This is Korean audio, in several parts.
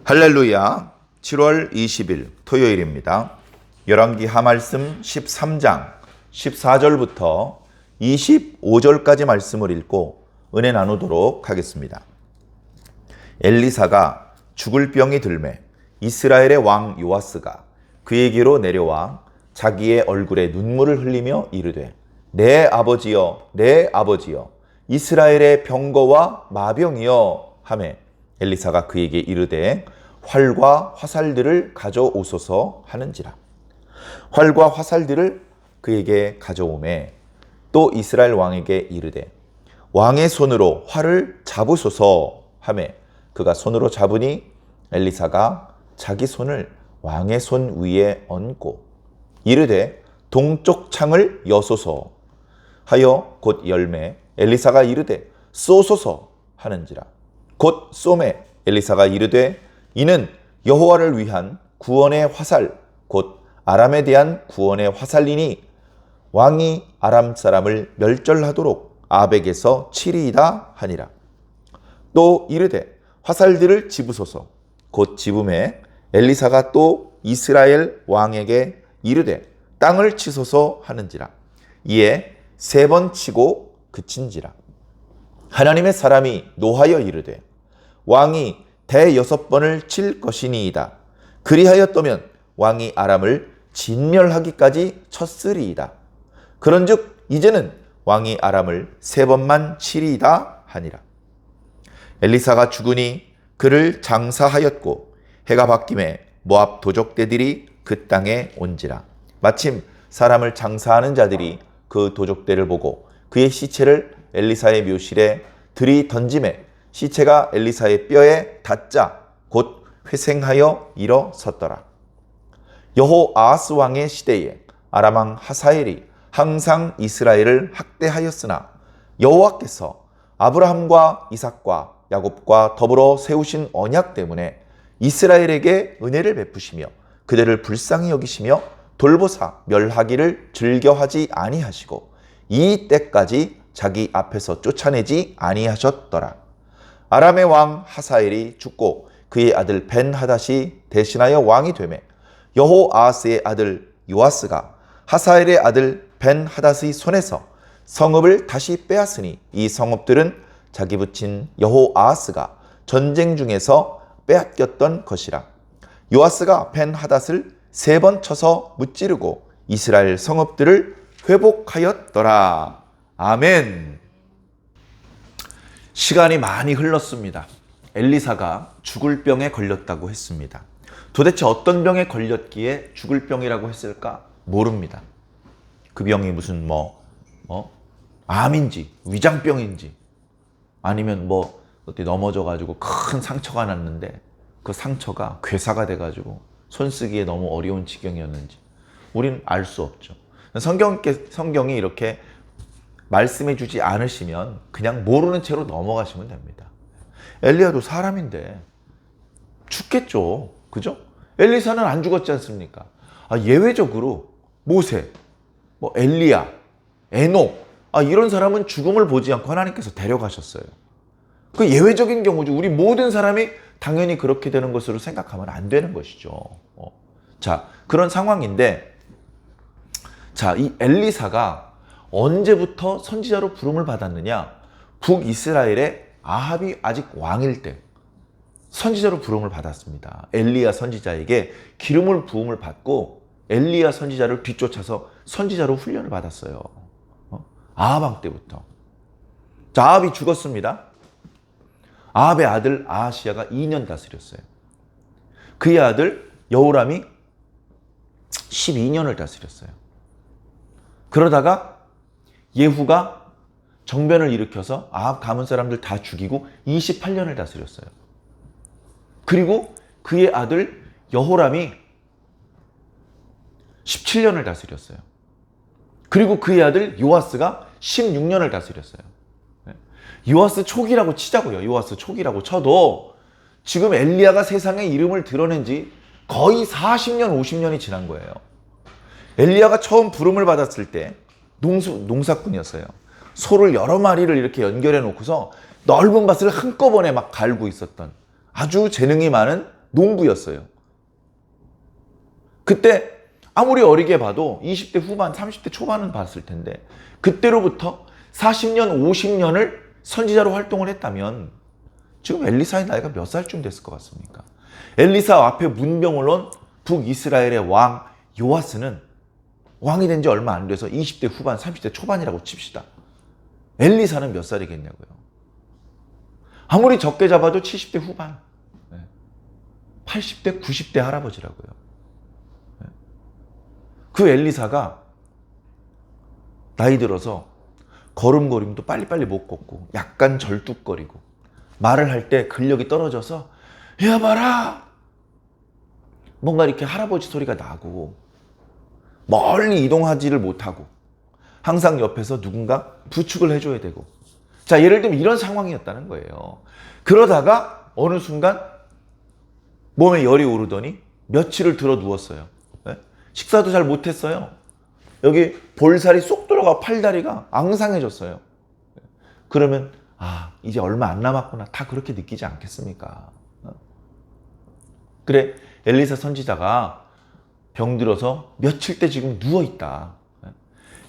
할렐루야. 7월 20일 토요일입니다. 열왕기 하말씀 13장 14절부터 25절까지 말씀을 읽고 은혜 나누도록 하겠습니다. 엘리사가 죽을 병이 들매 이스라엘의 왕 요아스가 그에게로 내려와 자기의 얼굴에 눈물을 흘리며 이르되 내 아버지여 내 아버지여 이스라엘의 병거와 마병이여 하매 엘리사가 그에게 이르되 활과 화살들을 가져오소서 하는지라. 활과 화살들을 그에게 가져오매 또 이스라엘 왕에게 이르되 왕의 손으로 활을 잡으소서 하매 그가 손으로 잡으니 엘리사가 자기 손을 왕의 손 위에 얹고 이르되 동쪽 창을 여소서 하여 곧 열매 엘리사가 이르되 쏘소서 하는지라. 곧 쏘매 엘리사가 이르되 이는 여호와를 위한 구원의 화살 곧 아람에 대한 구원의 화살이니 왕이 아람 사람을 멸절하도록 아벡에서 치리이다 하니라. 또 이르되 화살들을 집으소서 곧 집음에 엘리사가 또 이스라엘 왕에게 이르되 땅을 치소서 하는지라. 이에 3번 치고 그친지라. 하나님의 사람이 노하여 이르되 왕이 6번을 칠 것이니이다. 그리하였더면 왕이 아람을 진멸하기까지 쳤으리이다. 그런즉 이제는 왕이 아람을 3번만 치리이다 하니라. 엘리사가 죽으니 그를 장사하였고 해가 바뀌매 모압 도적대들이 그 땅에 온지라. 마침 사람을 장사하는 자들이 그 도적대를 보고 그의 시체를 엘리사의 묘실에 들이던지매 시체가 엘리사의 뼈에 닿자 곧 회생하여 일어섰더라. 여호아하스 왕의 시대에 아람 왕 하사엘이 항상 이스라엘을 학대하였으나 여호와께서 아브라함과 이삭과 야곱과 더불어 세우신 언약 때문에 이스라엘에게 은혜를 베푸시며 그들을 불쌍히 여기시며 돌보사 멸하기를 즐겨하지 아니하시고 이 때까지 자기 앞에서 쫓아내지 아니하셨더라. 아람의 왕 하사엘이 죽고 그의 아들 벤하닷이 대신하여 왕이 되매 여호아하스의 아들 요아스가 하사엘의 아들 벤하닷의 손에서 성읍을 다시 빼앗으니 이 성읍들은 자기 붙인 여호아하스가 전쟁 중에서 빼앗겼던 것이라. 요아스가 벤하닷을 3번 쳐서 무찌르고 이스라엘 성읍들을 회복하였더라. 아멘. 시간이 많이 흘렀습니다. 엘리사가 죽을 병에 걸렸다고 했습니다. 도대체 어떤 병에 걸렸기에 죽을 병이라고 했을까? 모릅니다. 그 병이 무슨 암인지 위장병인지 아니면 어디 넘어져가지고 큰 상처가 났는데 그 상처가 괴사가 돼가지고 손쓰기에 너무 어려운 지경이었는지 우리는 알 수 없죠. 성경이 이렇게 말씀해 주지 않으시면 그냥 모르는 채로 넘어가시면 됩니다. 엘리야도 사람인데 죽겠죠. 그죠? 엘리사는 안 죽었지 않습니까? 예외적으로 모세, 엘리야, 에녹 이런 사람은 죽음을 보지 않고 하나님께서 데려가셨어요. 그 예외적인 경우죠. 우리 모든 사람이 당연히 그렇게 되는 것으로 생각하면 안 되는 것이죠. 자, 그런 상황인데 이 엘리사가 언제부터 선지자로 부름을 받았느냐? 북이스라엘의 아합이 아직 왕일 때 선지자로 부름을 받았습니다. 엘리야 선지자에게 기름을 부음을 받고 엘리야 선지자를 뒤쫓아서 선지자로 훈련을 받았어요. 아합 왕 때부터. 자, 아합이 죽었습니다. 아합의 아들 아하시야가 2년 다스렸어요. 그의 아들 여호람이 12년을 다스렸어요. 그러다가 예후가 정변을 일으켜서 아합 가문 사람들 다 죽이고 28년을 다스렸어요. 그리고 그의 아들 여호람이 17년을 다스렸어요. 그리고 그의 아들 요아스가 16년을 다스렸어요. 요아스 초기라고 치자고요. 요아스 초기라고 쳐도 지금 엘리야가 세상에 이름을 드러낸 지 거의 40년, 50년이 지난 거예요. 엘리야가 처음 부름을 받았을 때 농사꾼이었어요. 소를 여러 마리를 이렇게 연결해 놓고서 넓은 밭을 한꺼번에 막 갈고 있었던 아주 재능이 많은 농부였어요. 그때 아무리 어리게 봐도 20대 후반, 30대 초반은 봤을 텐데 그때로부터 40년, 50년을 선지자로 활동을 했다면 지금 엘리사의 나이가 몇 살쯤 됐을 것 같습니까? 엘리사 앞에 문병을 온 북이스라엘의 왕 요아스는 왕이 된 지 얼마 안 돼서 20대 후반, 30대 초반이라고 칩시다. 엘리사는 몇 살이겠냐고요. 아무리 적게 잡아도 70대 후반, 80대, 90대 할아버지라고요. 그 엘리사가 나이 들어서 걸음걸음도 빨리빨리 못 걷고 약간 절뚝거리고 말을 할 때 근력이 떨어져서 야 봐라 뭔가 이렇게 할아버지 소리가 나고 멀리 이동하지를 못하고 항상 옆에서 누군가 부축을 해줘야 되고 자 예를 들면 이런 상황이었다는 거예요. 그러다가 어느 순간 몸에 열이 오르더니 며칠을 들어 누웠어요. 식사도 잘 못했어요. 여기 볼살이 쏙 들어가 팔다리가 앙상해졌어요. 그러면 이제 얼마 안 남았구나 다 그렇게 느끼지 않겠습니까? 그래 엘리사 선지자가 병들어서 며칠째 지금 누워있다.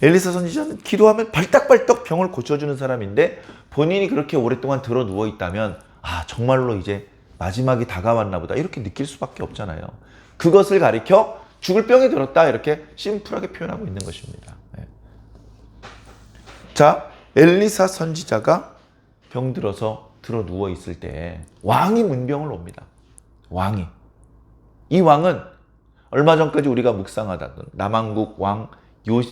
엘리사 선지자는 기도하면 발딱발딱 병을 고쳐주는 사람인데 본인이 그렇게 오랫동안 들어 누워있다면 정말로 이제 마지막이 다가왔나 보다 이렇게 느낄 수밖에 없잖아요. 그것을 가리켜 죽을 병이 들었다 이렇게 심플하게 표현하고 있는 것입니다. 자, 엘리사 선지자가 병들어서 들어 누워있을 때 왕이 문병을 옵니다. 왕이. 이 왕은 얼마 전까지 우리가 묵상하다던 남왕국 왕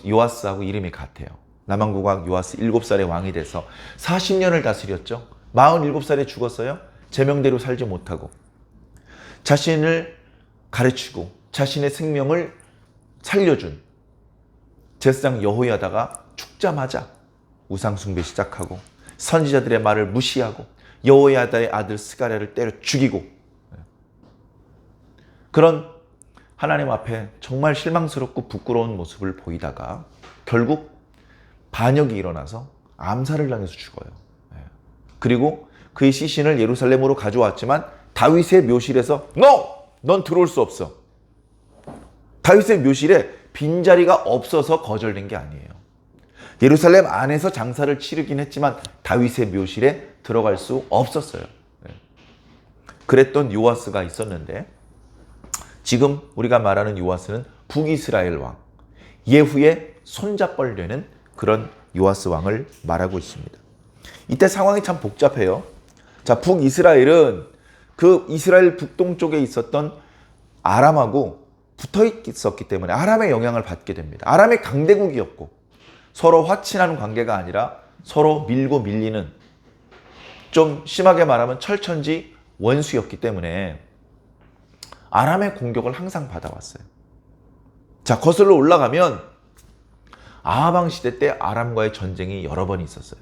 요아스하고 이름이 같아요. 남왕국 왕 요아스 7살의 왕이 돼서 40년을 다스렸죠. 47살에 죽었어요. 제명대로 살지 못하고 자신을 가르치고 자신의 생명을 살려준 제사장 여호야다가 죽자마자 우상 숭배 시작하고 선지자들의 말을 무시하고 여호야다의 아들 스가랴를 때려 죽이고 그런 하나님 앞에 정말 실망스럽고 부끄러운 모습을 보이다가 결국 반역이 일어나서 암살을 당해서 죽어요. 그리고 그의 시신을 예루살렘으로 가져왔지만 다윗의 묘실에서 넌 들어올 수 없어. 다윗의 묘실에 빈자리가 없어서 거절된 게 아니에요. 예루살렘 안에서 장사를 치르긴 했지만 다윗의 묘실에 들어갈 수 없었어요. 그랬던 요아스가 있었는데 지금 우리가 말하는 요아스는 북이스라엘 왕 예후의 손잡벌 되는 그런 요아스 왕을 말하고 있습니다. 이때 상황이 참 복잡해요. 자, 북이스라엘은 그 이스라엘 북동쪽에 있었던 아람하고 붙어 있었기 때문에 아람의 영향을 받게 됩니다. 아람의 강대국이었고 서로 화친하는 관계가 아니라 서로 밀고 밀리는 좀 심하게 말하면 철천지 원수였기 때문에 아람의 공격을 항상 받아왔어요. 자, 거슬러 올라가면 아하방 시대 때 아람과의 전쟁이 여러 번 있었어요.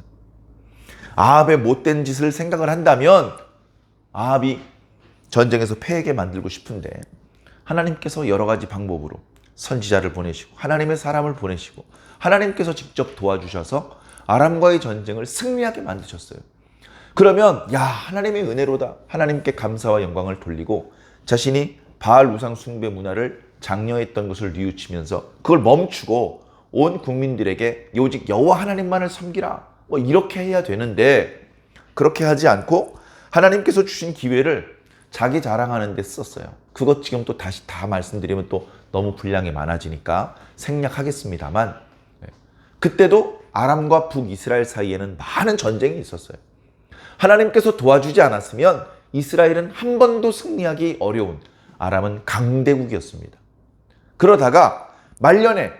아합의 못된 짓을 생각을 한다면 아합이 전쟁에서 패하게 만들고 싶은데 하나님께서 여러 가지 방법으로 선지자를 보내시고 하나님의 사람을 보내시고 하나님께서 직접 도와주셔서 아람과의 전쟁을 승리하게 만드셨어요. 그러면 하나님의 은혜로다. 하나님께 감사와 영광을 돌리고 자신이 바알 우상 숭배 문화를 장려했던 것을 뉘우치면서 그걸 멈추고 온 국민들에게 오직 여호와 하나님만을 섬기라. 이렇게 해야 되는데 그렇게 하지 않고 하나님께서 주신 기회를 자기 자랑하는 데 썼어요. 그것 지금 또 다시 다 말씀드리면 또 너무 분량이 많아지니까 생략하겠습니다만 그때도 아람과 북이스라엘 사이에는 많은 전쟁이 있었어요. 하나님께서 도와주지 않았으면 이스라엘은 한 번도 승리하기 어려운 아람은 강대국이었습니다. 그러다가 말년에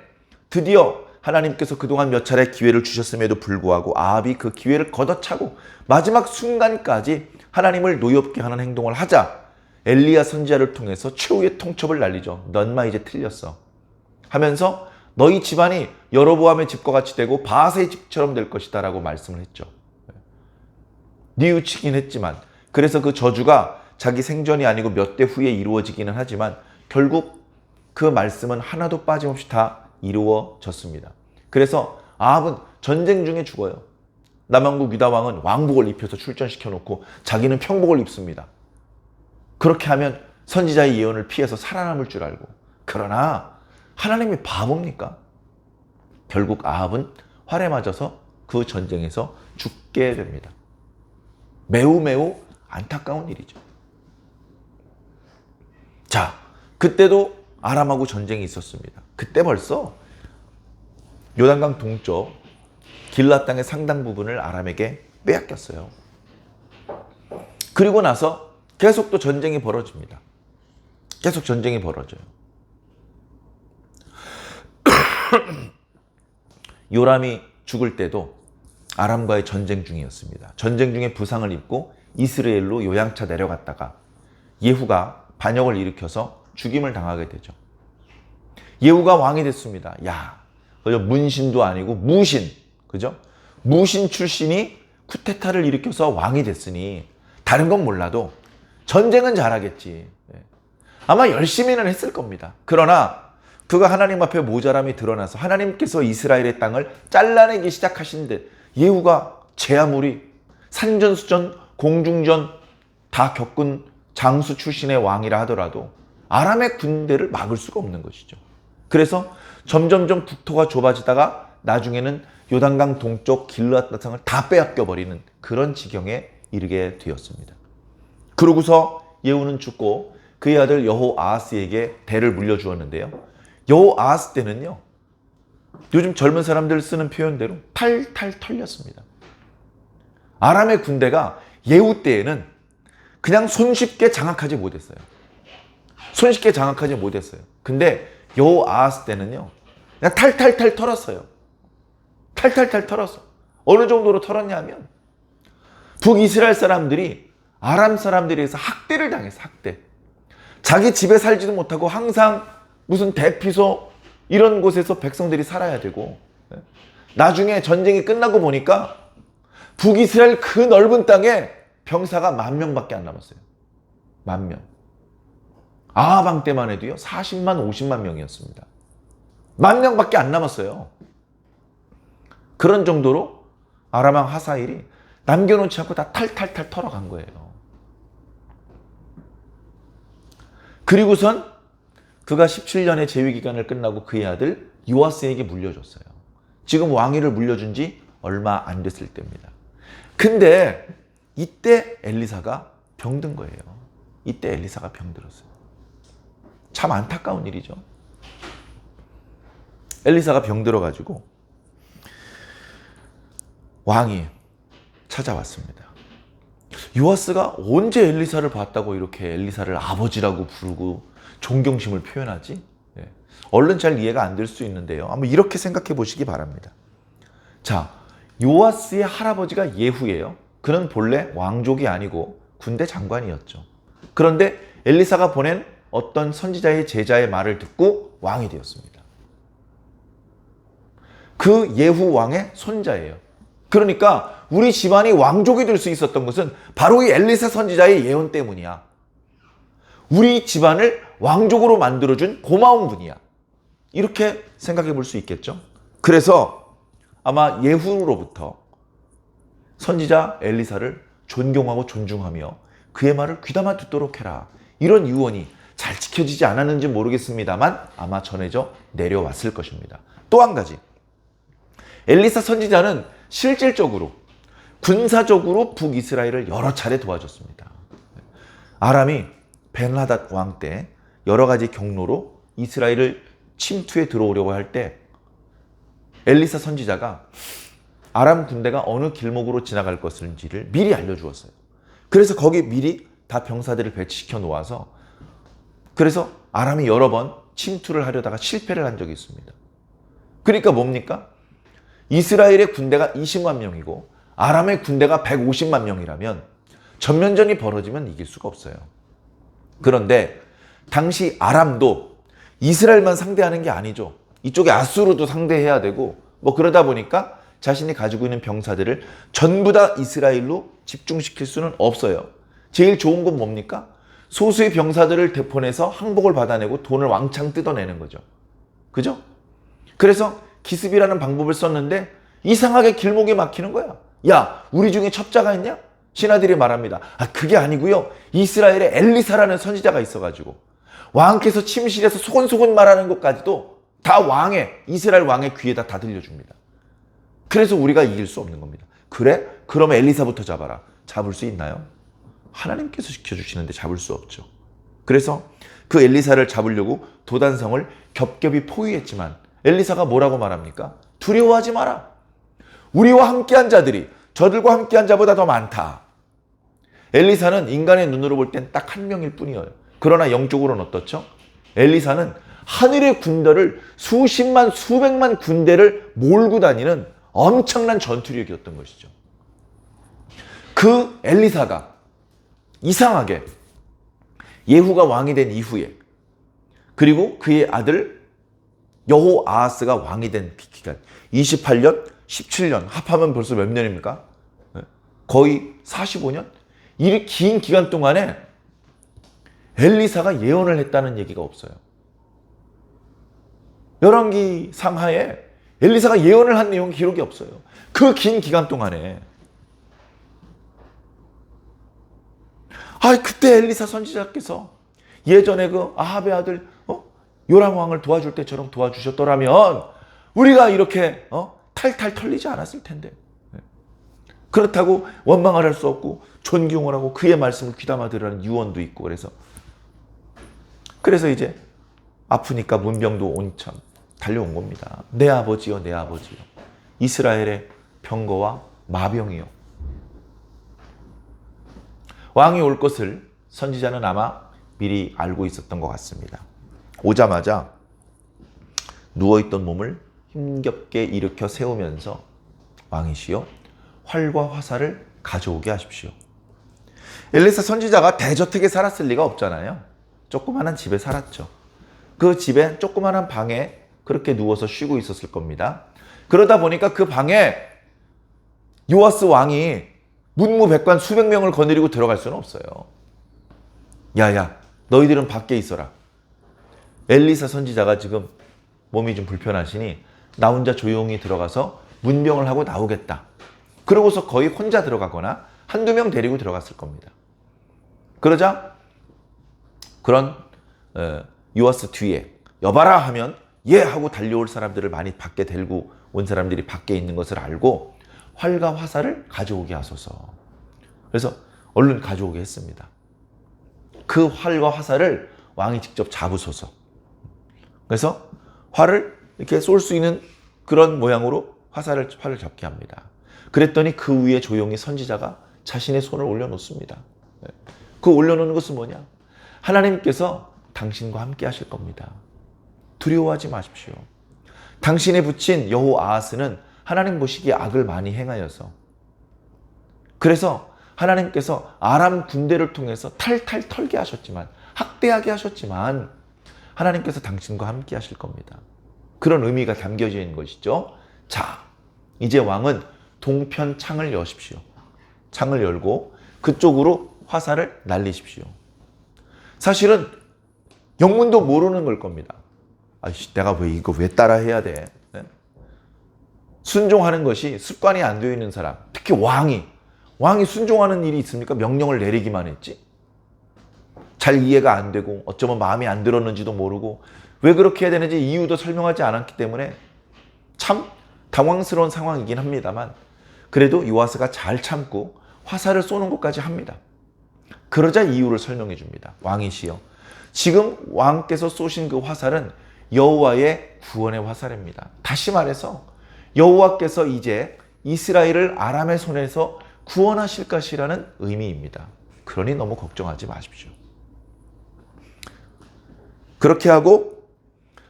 드디어 하나님께서 그동안 몇 차례 기회를 주셨음에도 불구하고 아합이 그 기회를 걷어차고 마지막 순간까지 하나님을 노엽게 하는 행동을 하자 엘리야 선지자를 통해서 최후의 통첩을 날리죠. 넌마 이제 틀렸어 하면서 너희 집안이 여로보암의 집과 같이 되고 바하스의 집처럼 될 것이다 라고 말씀을 했죠. 뉘우치긴 했지만 그래서 그 저주가 자기 생전이 아니고 몇 대 후에 이루어지기는 하지만 결국 그 말씀은 하나도 빠짐없이 다 이루어졌습니다. 그래서 아합은 전쟁 중에 죽어요. 남왕국 유다왕은 왕복을 입혀서 출전시켜놓고 자기는 평복을 입습니다. 그렇게 하면 선지자의 예언을 피해서 살아남을 줄 알고. 그러나 하나님이 바보입니까? 결국 아합은 활에 맞아서 그 전쟁에서 죽게 됩니다. 매우 매우 안타까운 일이죠. 자, 그때도 아람하고 전쟁이 있었습니다. 그때 벌써 요단강 동쪽 길앗 땅의 상당 부분을 아람에게 빼앗겼어요. 그리고 나서 계속 또 전쟁이 벌어집니다. 계속 전쟁이 벌어져요. 요람이 죽을 때도 아람과의 전쟁 중이었습니다. 전쟁 중에 부상을 입고 이스라엘로 요양차 내려갔다가 예후가 반역을 일으켜서 죽임을 당하게 되죠. 예후가 왕이 됐습니다. 야, 그죠? 문신도 아니고 무신, 그죠? 무신 출신이 쿠데타를 일으켜서 왕이 됐으니 다른 건 몰라도 전쟁은 잘하겠지. 아마 열심히는 했을 겁니다. 그러나 그가 하나님 앞에 모자람이 드러나서 하나님께서 이스라엘의 땅을 잘라내기 시작하신데 예후가 제 아무리 산전수전, 공중전 다 겪은 장수 출신의 왕이라 하더라도 아람의 군대를 막을 수가 없는 것이죠. 그래서 점점점 국토가 좁아지다가 나중에는 요단강 동쪽 길앗 땅을 다 빼앗겨버리는 그런 지경에 이르게 되었습니다. 그러고서 예후는 죽고 그의 아들 여호아하스에게 대를 물려주었는데요. 여호아하스 때는요, 요즘 젊은 사람들 쓰는 표현대로 탈탈 털렸습니다. 아람의 군대가 예후 때에는 그냥 손쉽게 장악하지 못했어요. 손쉽게 장악하지 못했어요. 근데 여호아하스 때는요, 그냥 탈탈탈 털었어요. 탈탈탈 털었어. 어느 정도로 털었냐면 북이스라엘 사람들이 아람 사람들에 의해서 학대를 당했어. 학대. 자기 집에 살지도 못하고 항상 무슨 대피소 이런 곳에서 백성들이 살아야 되고, 나중에 전쟁이 끝나고 보니까 북이스라엘 그 넓은 땅에 병사가 10,000명밖에 안 남았어요. 10,000명. 아하방 때만 해도요 40만 50만 명이었습니다. 10,000명밖에 안 남았어요. 그런 정도로 아람왕 하사일이 남겨놓지 않고 다 탈탈탈 털어간 거예요. 그리고선 그가 17년의 재위기간을 끝나고 그의 아들 요아스에게 물려줬어요. 지금 왕위를 물려준 지 얼마 안 됐을 때입니다. 근데 이때 엘리사가 병든 거예요. 이때 엘리사가 병들었어요. 참 안타까운 일이죠. 엘리사가 병들어가지고 왕이 찾아왔습니다. 요아스가 언제 엘리사를 봤다고 이렇게 엘리사를 아버지라고 부르고 존경심을 표현하지? 얼른 잘 이해가 안 될 수 있는데요. 한번 이렇게 생각해 보시기 바랍니다. 자, 요아스의 할아버지가 예후예요. 그는 본래 왕족이 아니고 군대 장관이었죠. 그런데 엘리사가 보낸 어떤 선지자의 제자의 말을 듣고 왕이 되었습니다. 그 예후 왕의 손자예요. 그러니까 우리 집안이 왕족이 될 수 있었던 것은 바로 이 엘리사 선지자의 예언 때문이야. 우리 집안을 왕족으로 만들어준 고마운 분이야. 이렇게 생각해 볼 수 있겠죠. 그래서 아마 예후로부터 선지자 엘리사를 존경하고 존중하며 그의 말을 귀담아 듣도록 해라, 이런 유언이 잘 지켜지지 않았는지 모르겠습니다만 아마 전해져 내려왔을 것입니다. 또 한 가지, 엘리사 선지자는 실질적으로 군사적으로 북이스라엘을 여러 차례 도와줬습니다. 아람이 벤하닷 왕 때 여러 가지 경로로 이스라엘을 침투해 들어오려고 할 때 엘리사 선지자가 아람 군대가 어느 길목으로 지나갈 것인지를 미리 알려주었어요. 그래서 거기 미리 다 병사들을 배치시켜 놓아서, 그래서 아람이 여러 번 침투를 하려다가 실패를 한 적이 있습니다. 그러니까 뭡니까? 이스라엘의 군대가 20만 명이고 아람의 군대가 150만 명이라면 전면전이 벌어지면 이길 수가 없어요. 그런데 당시 아람도 이스라엘만 상대하는 게 아니죠. 이쪽에 아수르도 상대해야 되고 뭐 그러다 보니까 자신이 가지고 있는 병사들을 전부 다 이스라엘로 집중시킬 수는 없어요. 제일 좋은 건 뭡니까? 소수의 병사들을 대폰해서 항복을 받아내고 돈을 왕창 뜯어내는 거죠. 그죠? 그래서 기습이라는 방법을 썼는데 이상하게 길목이 막히는 거야. 야, 우리 중에 첩자가 있냐? 신하들이 말합니다. 그게 아니고요. 이스라엘에 엘리사라는 선지자가 있어가지고 왕께서 침실에서 소곤소곤 말하는 것까지도 다 이스라엘 왕의 귀에다 다 들려줍니다. 그래서 우리가 이길 수 없는 겁니다. 그래? 그럼 엘리사부터 잡아라. 잡을 수 있나요? 하나님께서 시켜주시는데 잡을 수 없죠. 그래서 그 엘리사를 잡으려고 도단성을 겹겹이 포위했지만 엘리사가 뭐라고 말합니까? 두려워하지 마라. 우리와 함께한 자들이 저들과 함께한 자보다 더 많다. 엘리사는 인간의 눈으로 볼 땐 딱 한 명일 뿐이에요. 그러나 영적으로는 어떻죠? 엘리사는 하늘의 군대를 수십만 수백만 군대를 몰고 다니는 엄청난 전투력이었던 것이죠. 그 엘리사가 이상하게 예후가 왕이 된 이후에 그리고 그의 아들 여호아하스가 왕이 된 기간 28년, 17년 합하면 벌써 몇 년입니까? 거의 45년? 이 긴 기간 동안에 엘리사가 예언을 했다는 얘기가 없어요. 열왕기 상하에 엘리사가 예언을 한 내용 기록이 없어요. 그 긴 기간 동안에. 그때 엘리사 선지자께서 예전에 그 아합의 아들 요람 왕을 도와줄 때처럼 도와주셨더라면 우리가 이렇게 탈탈 털리지 않았을 텐데. 그렇다고 원망을 할 수 없고 존경을 하고 그의 말씀을 귀담아 들으라는 유언도 있고 그래서 이제 아프니까 문병도 온참 달려온 겁니다. 내 아버지요, 내 아버지요. 이스라엘의 병거와 마병이요. 왕이 올 것을 선지자는 아마 미리 알고 있었던 것 같습니다. 오자마자 누워있던 몸을 힘겹게 일으켜 세우면서 왕이시여 활과 화살을 가져오게 하십시오. 엘리사 선지자가 대저택에 살았을 리가 없잖아요. 조그마한 집에 살았죠. 그 집에 조그마한 방에 그렇게 누워서 쉬고 있었을 겁니다. 그러다 보니까 그 방에 요아스 왕이 문무백관 수백 명을 거느리고 들어갈 수는 없어요. 야야, 너희들은 밖에 있어라. 엘리사 선지자가 지금 몸이 좀 불편하시니 나 혼자 조용히 들어가서 문병을 하고 나오겠다. 그러고서 거의 혼자 들어가거나 한두 명 데리고 들어갔을 겁니다. 그러자 그런 요아스 뒤에 여봐라 하면 예 하고 달려올 사람들을 많이 밖에 데리고 온 사람들이 밖에 있는 것을 알고 활과 화살을 가져오게 하소서. 그래서 얼른 가져오게 했습니다. 그 활과 화살을 왕이 직접 잡으소서. 그래서 활을 이렇게 쏠 수 있는 그런 모양으로 활을 잡게 합니다. 그랬더니 그 위에 조용히 선지자가 자신의 손을 올려놓습니다. 그 올려놓는 것은 뭐냐? 하나님께서 당신과 함께 하실 겁니다. 두려워하지 마십시오. 당신에 붙인 여호아하스는 하나님 보시기에 악을 많이 행하여서 그래서 하나님께서 아람 군대를 통해서 탈탈 털게 하셨지만 학대하게 하셨지만 하나님께서 당신과 함께 하실 겁니다. 그런 의미가 담겨져 있는 것이죠. 자, 이제 왕은 동편 창을 여십시오. 창을 열고 그쪽으로 화살을 날리십시오. 사실은 영문도 모르는 걸 겁니다. 내가 이거 왜 따라 해야 돼? 순종하는 것이 습관이 안 되어 있는 사람, 특히 왕이 순종하는 일이 있습니까? 명령을 내리기만 했지. 잘 이해가 안 되고 어쩌면 마음에 안 들었는지도 모르고 왜 그렇게 해야 되는지 이유도 설명하지 않았기 때문에 참 당황스러운 상황이긴 합니다만 그래도 요아스가 잘 참고 화살을 쏘는 것까지 합니다. 그러자 이유를 설명해 줍니다. 왕이시여, 지금 왕께서 쏘신 그 화살은 여호와의 구원의 화살입니다. 다시 말해서 여호와께서 이제 이스라엘을 아람의 손에서 구원하실 것이라는 의미입니다. 그러니 너무 걱정하지 마십시오. 그렇게 하고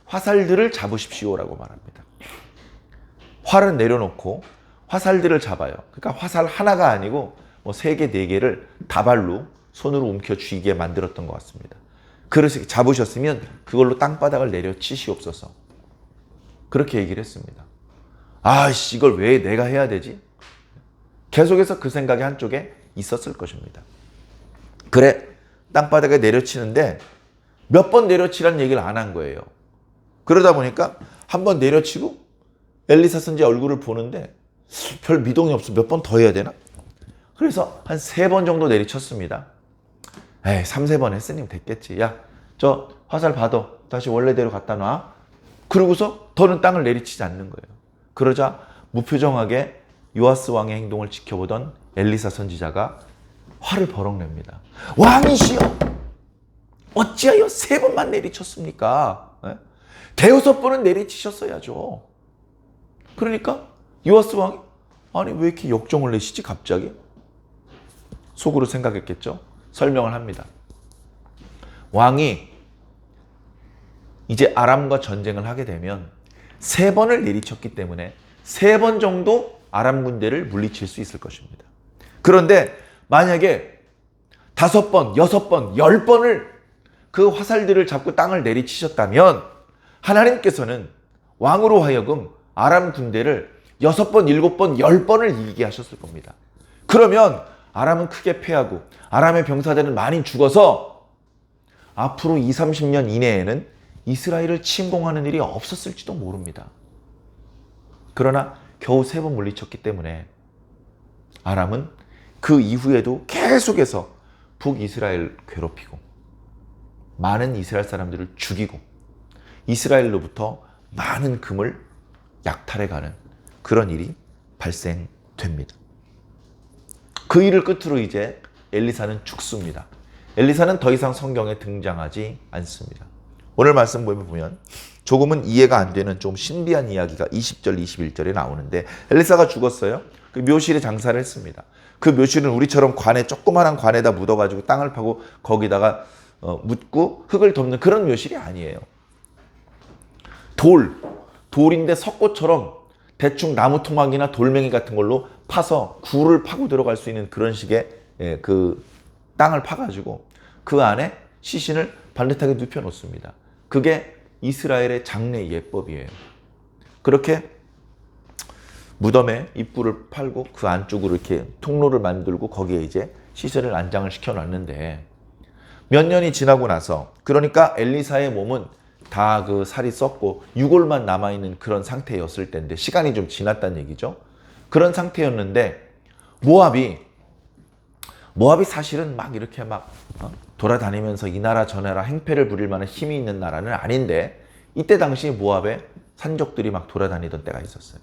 화살들을 잡으십시오라고 말합니다. 활은 내려놓고 화살들을 잡아요. 그러니까 화살 하나가 아니고 3개, 4개를 다발로 손으로 움켜 쥐게 만들었던 것 같습니다. 그래서 잡으셨으면 그걸로 땅바닥을 내려치시옵소서. 그렇게 얘기를 했습니다. 이걸 왜 내가 해야 되지? 계속해서 그 생각이 한쪽에 있었을 것입니다. 그래, 땅바닥에 내려치는데 몇 번 내려치라는 얘기를 안 한 거예요. 그러다 보니까 한 번 내려치고 엘리사 선지 얼굴을 보는데 별 미동이 없어. 몇 번 더 해야 되나? 그래서 한 3번 정도 내리쳤습니다. 에이, 3, 4번 했으니 됐겠지. 야, 저 화살 받아. 다시 원래대로 갖다 놔. 그러고서 더는 땅을 내리치지 않는 거예요. 그러자 무표정하게 요아스 왕의 행동을 지켜보던 엘리사 선지자가 화를 버럭 냅니다. 왕이시여, 어찌하여 3번만 내리쳤습니까? 대여섯 번은 내리치셨어야죠. 그러니까 요아스 왕이 아니 왜 이렇게 역정을 내시지 갑자기? 속으로 생각했겠죠. 설명을 합니다. 왕이 이제 아람과 전쟁을 하게 되면 3번을 내리쳤기 때문에 3번 정도 아람 군대를 물리칠 수 있을 것입니다. 그런데 만약에 5번, 6번, 10번을 그 화살들을 잡고 땅을 내리치셨다면 하나님께서는 왕으로 하여금 아람 군대를 6번, 7번, 10번을 이기게 하셨을 겁니다. 그러면 아람은 크게 패하고 아람의 병사들은 많이 죽어서 앞으로 20, 30년 이내에는 이스라엘을 침공하는 일이 없었을지도 모릅니다. 그러나 겨우 3번 물리쳤기 때문에 아람은 그 이후에도 계속해서 북이스라엘 괴롭히고 많은 이스라엘 사람들을 죽이고 이스라엘로부터 많은 금을 약탈해가는 그런 일이 발생됩니다. 그 일을 끝으로 이제 엘리사는 죽습니다. 엘리사는 더 이상 성경에 등장하지 않습니다. 오늘 말씀 보면 조금은 이해가 안 되는 좀 신비한 이야기가 20절, 21절에 나오는데 엘리사가 죽었어요. 그 묘실에 장사를 했습니다. 그 묘실은 우리처럼 관에 조그마한 관에다 묻어가지고 땅을 파고 거기다가 묻고 흙을 덮는 그런 묘실이 아니에요. 돌인데 석고처럼 대충 나무 토막이나 돌멩이 같은 걸로 파서 굴을 파고 들어갈 수 있는 그런 식의 그 땅을 파가지고 그 안에 시신을 반듯하게 눕혀 놓습니다. 그게 이스라엘의 장례 예법이에요. 그렇게 무덤에 입구를 팔고 그 안쪽으로 이렇게 통로를 만들고 거기에 이제 시신을 안장을 시켜놨는데 몇 년이 지나고 나서 그러니까 엘리사의 몸은 다 그 살이 썩고 유골만 남아있는 그런 상태였을 때인데 시간이 좀 지났다는 얘기죠. 그런 상태였는데 모압이 사실은 막 이렇게 막 돌아다니면서 이 나라 저 나라 행패를 부릴 만한 힘이 있는 나라는 아닌데 이때 당시 모압에 산적들이 막 돌아다니던 때가 있었어요.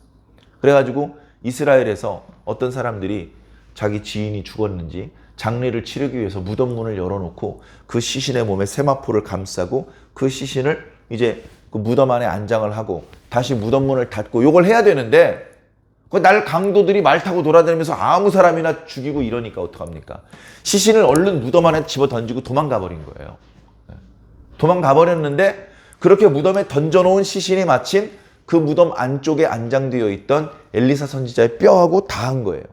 그래가지고 이스라엘에서 어떤 사람들이 자기 지인이 죽었는지 장례를 치르기 위해서 무덤문을 열어놓고 그 시신의 몸에 세마포를 감싸고 그 시신을 이제 그 무덤 안에 안장을 하고 다시 무덤문을 닫고 요걸 해야 되는데 날 강도들이 말 타고 돌아다니면서 아무 사람이나 죽이고 이러니까 어떡합니까? 시신을 얼른 무덤 안에 집어 던지고 도망가 버린 거예요. 도망가 버렸는데 그렇게 무덤에 던져놓은 시신이 마침 그 무덤 안쪽에 안장되어 있던 엘리사 선지자의 뼈하고 닿은 거예요.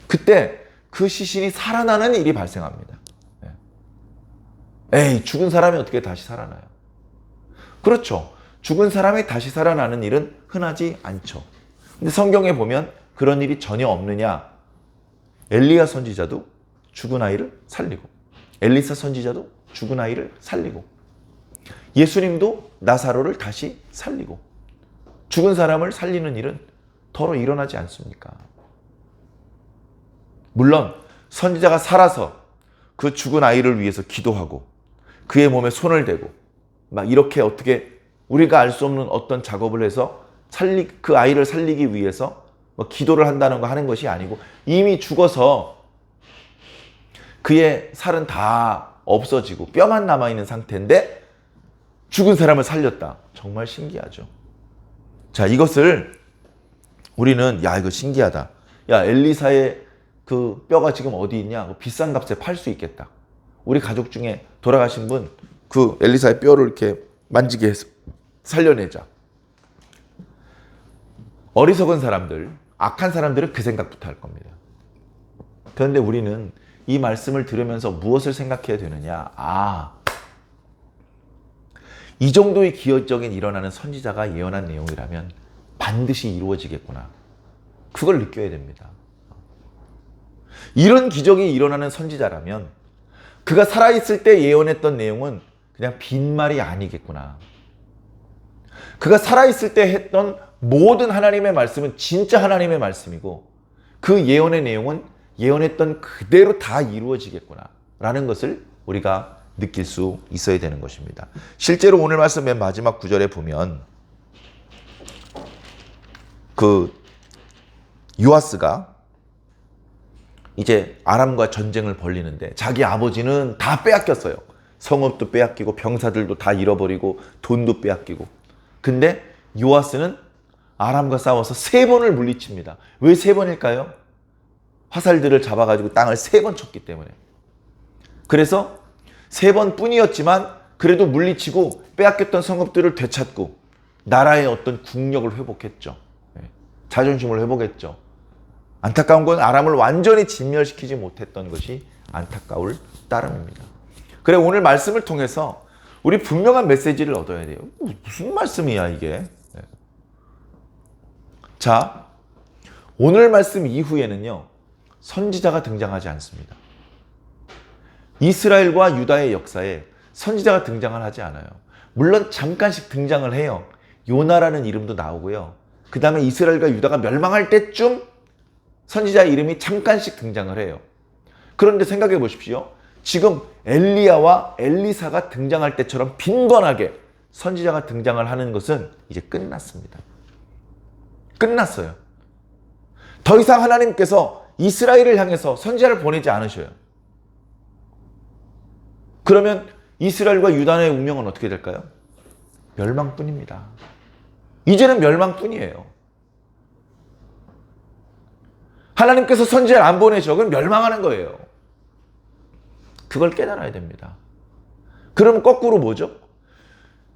그때 그 시신이 살아나는 일이 발생합니다. 에이, 죽은 사람이 어떻게 다시 살아나요? 그렇죠. 죽은 사람이 다시 살아나는 일은 흔하지 않죠. 근데 성경에 보면 그런 일이 전혀 없느냐? 엘리야 선지자도 죽은 아이를 살리고 엘리사 선지자도 죽은 아이를 살리고 예수님도 나사로를 다시 살리고 죽은 사람을 살리는 일은 더러 일어나지 않습니까? 물론 선지자가 살아서 그 죽은 아이를 위해서 기도하고 그의 몸에 손을 대고 막 이렇게 어떻게 우리가 알 수 없는 어떤 작업을 해서 그 아이를 살리기 위해서 뭐 기도를 한다는 거 하는 것이 아니고 이미 죽어서 그의 살은 다 없어지고 뼈만 남아있는 상태인데 죽은 사람을 살렸다. 정말 신기하죠. 자, 이것을 우리는 야 이거 신기하다. 야 엘리사의 그 뼈가 지금 어디 있냐? 비싼 값에 팔 수 있겠다. 우리 가족 중에 돌아가신 분 그 엘리사의 뼈를 이렇게 만지게 해서 살려내자. 어리석은 사람들, 악한 사람들은 그 생각부터 할 겁니다. 그런데 우리는 이 말씀을 들으면서 무엇을 생각해야 되느냐? 이 정도의 기적이 일어나는 선지자가 예언한 내용이라면 반드시 이루어지겠구나. 그걸 느껴야 됩니다. 이런 기적이 일어나는 선지자라면 그가 살아있을 때 예언했던 내용은 그냥 빈말이 아니겠구나. 그가 살아있을 때 했던 모든 하나님의 말씀은 진짜 하나님의 말씀이고 그 예언의 내용은 예언했던 그대로 다 이루어지겠구나 라는 것을 우리가 느낄 수 있어야 되는 것입니다. 실제로 오늘 말씀 맨 마지막 구절에 보면 그 요아스가 이제 아람과 전쟁을 벌리는데 자기 아버지는 다 빼앗겼어요. 성읍도 빼앗기고 병사들도 다 잃어버리고 돈도 빼앗기고. 근데 요아스는 아람과 싸워서 3번을 물리칩니다. 왜 3번일까요? 화살들을 잡아가지고 땅을 3번 쳤기 때문에. 그래서 3번 뿐이었지만 그래도 물리치고 빼앗겼던 성읍들을 되찾고 나라의 어떤 국력을 회복했죠. 자존심을 회복했죠. 안타까운 건 아람을 완전히 진멸시키지 못했던 것이 안타까울 따름입니다. 그래, 오늘 말씀을 통해서 우리 분명한 메시지를 얻어야 돼요. 무슨 말씀이야 이게. 자, 오늘 말씀 이후에는요 선지자가 등장하지 않습니다. 이스라엘과 유다의 역사에 선지자가 등장을 하지 않아요. 물론 잠깐씩 등장을 해요. 요나라는 이름도 나오고요. 그 다음에 이스라엘과 유다가 멸망할 때쯤 선지자의 이름이 잠깐씩 등장을 해요. 그런데 생각해 보십시오. 지금 엘리야와 엘리사가 등장할 때처럼 빈번하게 선지자가 등장을 하는 것은 이제 끝났습니다. 끝났어요. 더 이상 하나님께서 이스라엘을 향해서 선지자를 보내지 않으셔요. 그러면 이스라엘과 유다의 운명은 어떻게 될까요? 멸망뿐입니다. 이제는 멸망뿐이에요. 하나님께서 선지자를 안 보내셔. 그럼 멸망하는 거예요. 그걸 깨달아야 됩니다. 그럼 거꾸로 뭐죠?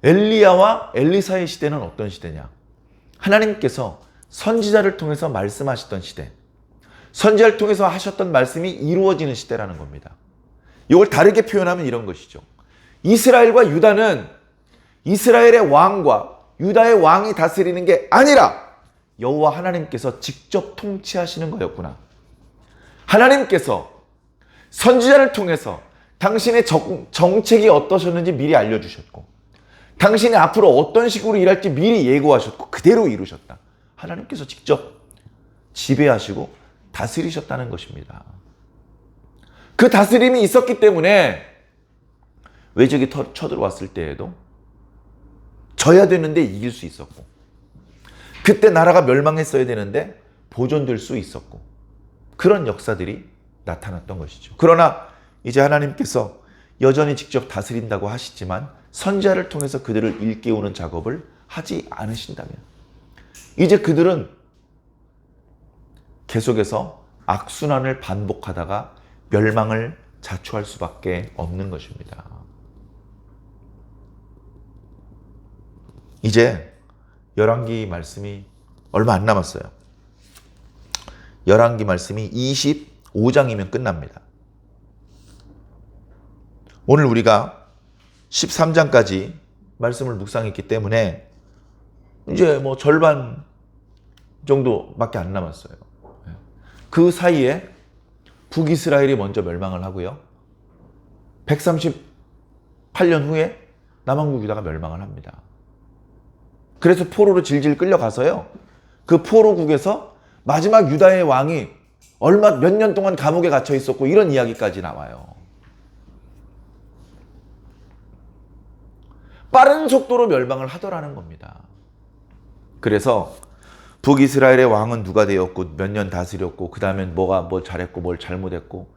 엘리야와 엘리사의 시대는 어떤 시대냐? 하나님께서 선지자를 통해서 말씀하셨던 시대, 선지자를 통해서 하셨던 말씀이 이루어지는 시대라는 겁니다. 이걸 다르게 표현하면 이런 것이죠. 이스라엘과 유다는 이스라엘의 왕과 유다의 왕이 다스리는 게 아니라 여호와 하나님께서 직접 통치하시는 거였구나. 하나님께서 선지자를 통해서 당신의 정책이 어떠셨는지 미리 알려주셨고, 당신이 앞으로 어떤 식으로 일할지 미리 예고하셨고 그대로 이루셨다. 하나님께서 직접 지배하시고 다스리셨다는 것입니다. 그 다스림이 있었기 때문에 외적이 쳐들어왔을 때에도 져야 되는데 이길 수 있었고, 그때 나라가 멸망했어야 되는데 보존될 수 있었고, 그런 역사들이 나타났던 것이죠. 그러나 이제 하나님께서 여전히 직접 다스린다고 하시지만 선지자를 통해서 그들을 일깨우는 작업을 하지 않으신다면 이제 그들은 계속해서 악순환을 반복하다가 멸망을 자초할 수밖에 없는 것입니다. 이제 열왕기 말씀이 얼마 안 남았어요. 열왕기 말씀이 25장이면 끝납니다. 오늘 우리가 13장까지 말씀을 묵상했기 때문에 이제 뭐 절반 정도밖에 안 남았어요. 그 사이에 북이스라엘이 먼저 멸망을 하고요. 138년 후에 남왕국 유다가 멸망을 합니다. 그래서 포로로 질질 끌려가서요. 그 포로국에서 마지막 유다의 왕이 몇 년 동안 감옥에 갇혀 있었고 이런 이야기까지 나와요. 빠른 속도로 멸망을 하더라는 겁니다. 그래서 북이스라엘의 왕은 누가 되었고 몇 년 다스렸고 그 다음엔 뭘 잘했고 뭘 잘못했고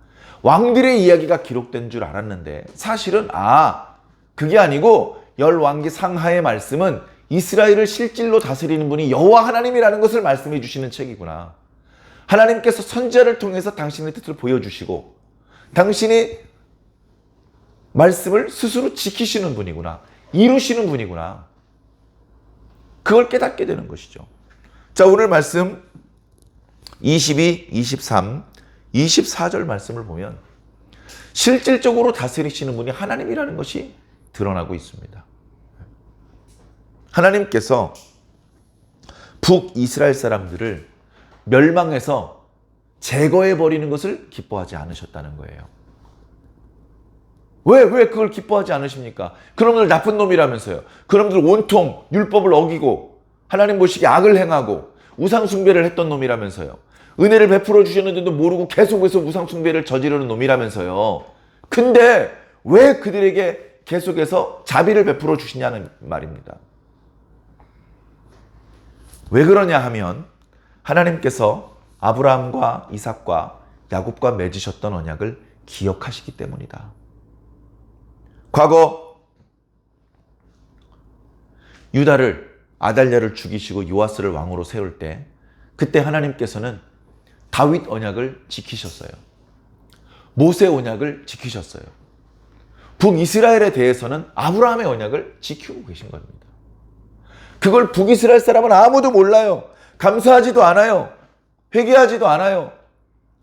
왕들의 이야기가 기록된 줄 알았는데 사실은 그게 아니고 열왕기 상하의 말씀은 이스라엘을 실질로 다스리는 분이 여호와 하나님이라는 것을 말씀해 주시는 책이구나. 하나님께서 선지자를 통해서 당신의 뜻을 보여주시고 당신의 말씀을 스스로 지키시는 분이구나. 이루시는 분이구나. 그걸 깨닫게 되는 것이죠. 자, 오늘 말씀 22, 23, 24절 말씀을 보면 실질적으로 다스리시는 분이 하나님이라는 것이 드러나고 있습니다. 하나님께서 북이스라엘 사람들을 멸망해서 제거해버리는 것을 기뻐하지 않으셨다는 거예요. 왜 그걸 기뻐하지 않으십니까? 그놈들 나쁜 놈이라면서요. 그놈들 온통 율법을 어기고 하나님 보시기에 악을 행하고 우상 숭배를 했던 놈이라면서요. 은혜를 베풀어 주셨는데도 모르고 계속해서 우상 숭배를 저지르는 놈이라면서요. 근데 왜 그들에게 계속해서 자비를 베풀어 주시냐는 말입니다. 왜 그러냐 하면 하나님께서 아브라함과 이삭과 야곱과 맺으셨던 언약을 기억하시기 때문이다. 과거 유다를 아달랴를 죽이시고 요아스를 왕으로 세울 때 그때 하나님께서는 다윗 언약을 지키셨어요. 모세 언약을 지키셨어요. 북이스라엘에 대해서는 아브라함의 언약을 지키고 계신 겁니다. 그걸 북이스라엘 사람은 아무도 몰라요. 감사하지도 않아요. 회개하지도 않아요.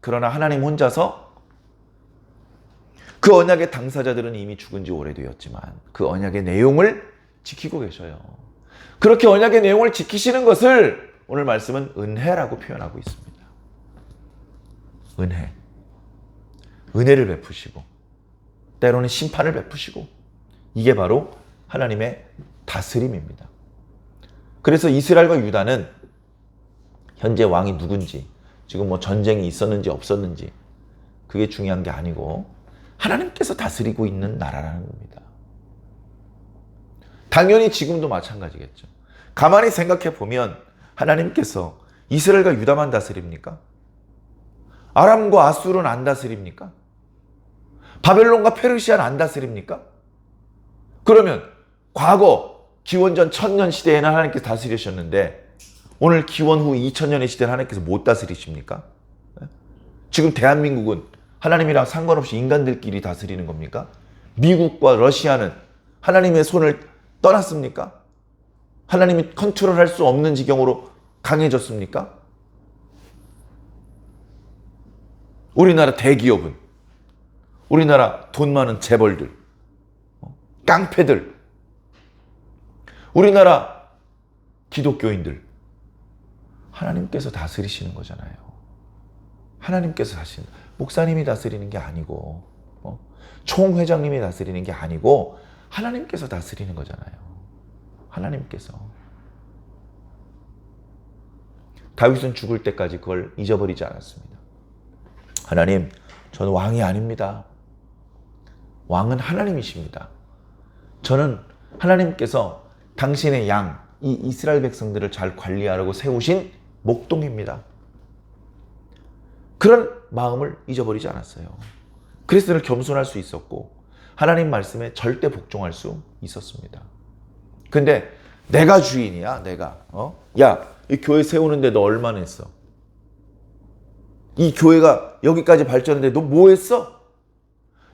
그러나 하나님 혼자서 그 언약의 당사자들은 이미 죽은 지 오래되었지만 그 언약의 내용을 지키고 계셔요. 그렇게 언약의 내용을 지키시는 것을 오늘 말씀은 은혜라고 표현하고 있습니다. 은혜. 은혜를 베푸시고 때로는 심판을 베푸시고 이게 바로 하나님의 다스림입니다. 그래서 이스라엘과 유다는 현재 왕이 누군지 지금 뭐 전쟁이 있었는지 없었는지 그게 중요한 게 아니고 하나님께서 다스리고 있는 나라라는 겁니다. 당연히 지금도 마찬가지겠죠. 가만히 생각해 보면 하나님께서 이스라엘과 유다만 다스립니까? 아람과 아수르는 안 다스립니까? 바벨론과 페르시아는 안 다스립니까? 그러면 과거 기원전 1000년 시대에는 하나님께서 다스리셨는데 오늘 기원 후 2000년의 시대는 하나님께서 못 다스리십니까? 지금 대한민국은 하나님이랑 상관없이 인간들끼리 다스리는 겁니까? 미국과 러시아는 하나님의 손을 떠났습니까? 하나님이 컨트롤할 수 없는 지경으로 강해졌습니까? 우리나라 대기업은 우리나라 돈 많은 재벌들, 깡패들, 우리나라 기독교인들 하나님께서 다스리시는 거잖아요. 하나님께서 다스리는, 목사님이 다스리는 게 아니고 총회장님이 다스리는 게 아니고 하나님께서 다스리는 거잖아요. 하나님께서. 다윗은 죽을 때까지 그걸 잊어버리지 않았습니다. 하나님, 저는 왕이 아닙니다. 왕은 하나님이십니다. 저는 하나님께서 당신의 양, 이 이스라엘 백성들을 잘 관리하라고 세우신 목동입니다. 그런 마음을 잊어버리지 않았어요. 그래서 늘 겸손할 수 있었고 하나님 말씀에 절대 복종할 수 있었습니다. 근데 내가 주인이야, 내가. 야, 이 교회 세우는데 너 얼마나 했어? 이 교회가 여기까지 발전했는데 너 뭐 했어?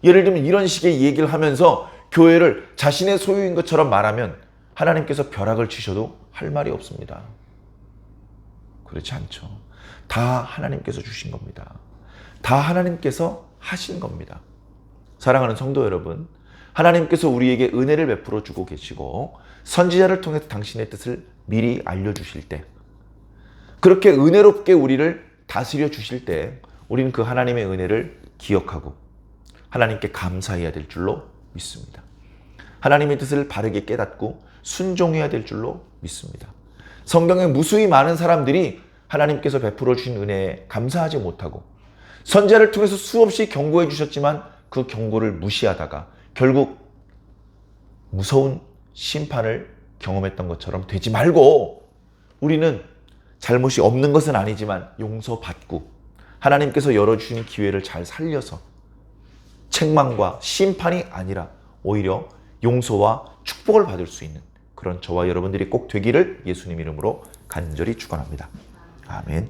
예를 들면 이런 식의 얘기를 하면서 교회를 자신의 소유인 것처럼 말하면 하나님께서 벼락을 치셔도 할 말이 없습니다. 그렇지 않죠. 다 하나님께서 주신 겁니다. 다 하나님께서 하신 겁니다. 사랑하는 성도 여러분, 하나님께서 우리에게 은혜를 베풀어 주고 계시고 선지자를 통해서 당신의 뜻을 미리 알려주실 때, 그렇게 은혜롭게 우리를 다스려 주실 때 우리는 그 하나님의 은혜를 기억하고 하나님께 감사해야 될 줄로 믿습니다. 하나님의 뜻을 바르게 깨닫고 순종해야 될 줄로 믿습니다. 성경에 무수히 많은 사람들이 하나님께서 베풀어 주신 은혜에 감사하지 못하고 선지자를 통해서 수없이 경고해 주셨지만 그 경고를 무시하다가 결국 무서운 심판을 경험했던 것처럼 되지 말고 우리는 잘못이 없는 것은 아니지만 용서받고 하나님께서 열어주신 기회를 잘 살려서 책망과 심판이 아니라 오히려 용서와 축복을 받을 수 있는 그런 저와 여러분들이 꼭 되기를 예수님 이름으로 간절히 축원합니다. 아멘.